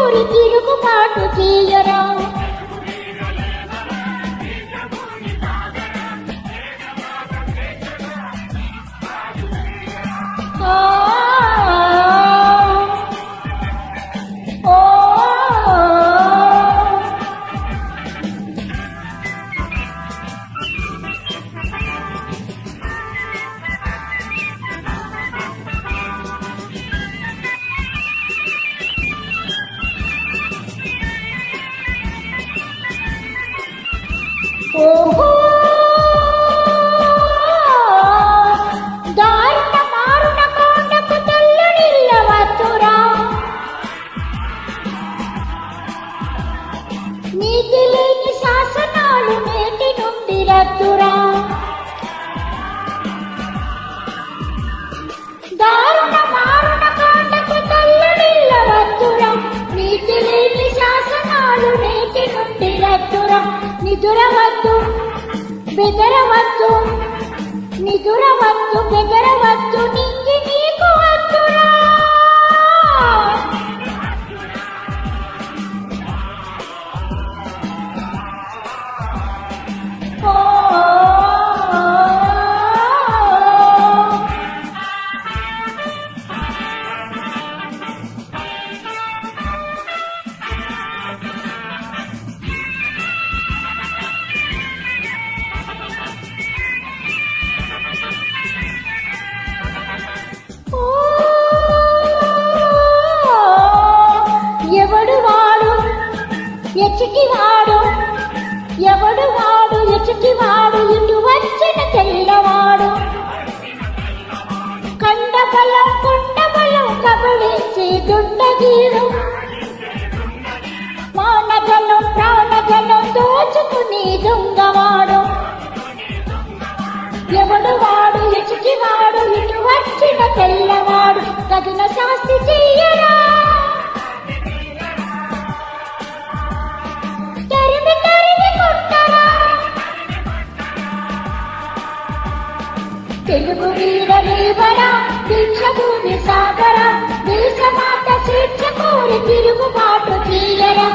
కోరి తిరుగుబాటు చేయరా. ఓహో దారుణ మారుణ కాండకు తల్లు నిల్లవచ్చురా. నీతి లేని శాసనాలు నేటి నుండి రద్దురా. దారుణ మారుణ కాండకు తల్లు నిల్లవచ్చురా. నీతి లేని శాసనాలు నేటి నుండి రద్దురా. నిదురవద్దు బెదరవద్దు, నిదురవద్దు బెదరవద్దు, నింగి నీకు వద్దురా. ఎచికివాడు ఎవడు వాడు, ఎచికివాడు ఇటు వచ్చిన తెల్లవాడు. కండబలం కొండబలం కబళించి దుండగీరు, మానగలం ప్రాణగలం దోచుకుని దొంగవాడు. ఎవడు వాడు, ఎచికివాడు ఇటు వచ్చిన తెల్లవాడు. తగిన శాస్తి చెయ్యరా. తెలుగు వీర వీవరా, దీక్ష భూమి సాగరా, దేశమాత స్వేచ్ఛ కోరి తిరుగుబాటు తీయరా.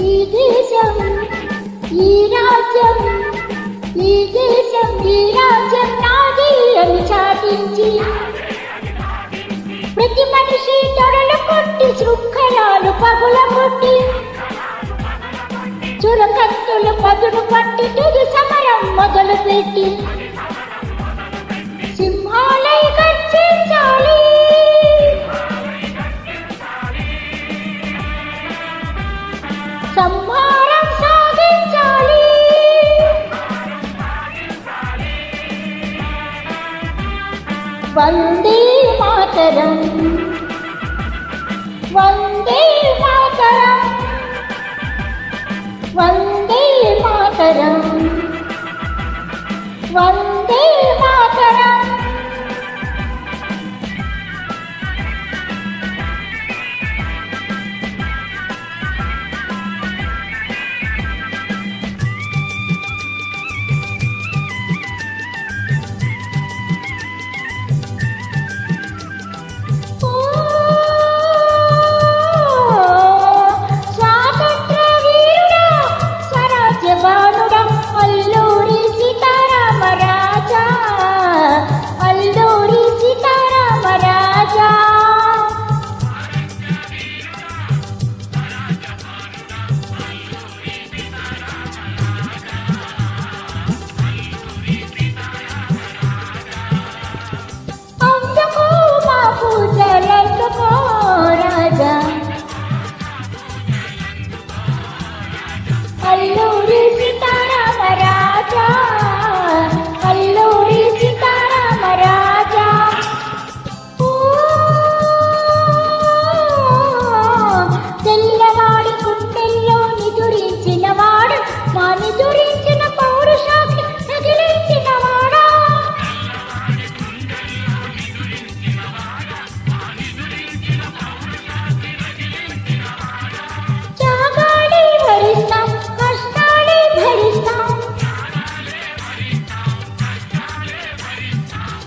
ఈ దేశం ఈ రాజ్యం, ఈ దేశం ఈ రాజ్యం నాది అని చాటించి ప్రతి మనిషి తొడలు కొట్టి శృంఖలాలు పగులగొట్టి చురకత్తులు పదును పట్టి తుది సమరం మొదలు పెట్టి సింహాలై గర్జించాలి. సంహారం సాగించాలి. వందే మాతరం, వందే మాతరం, వందే మాతరం, వందే మాతరం.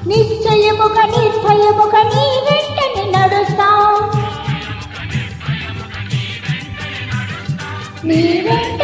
నిశ్చయముగా నిర్భయముగా నీ వెంటనే నడుస్తాం నీ వెంట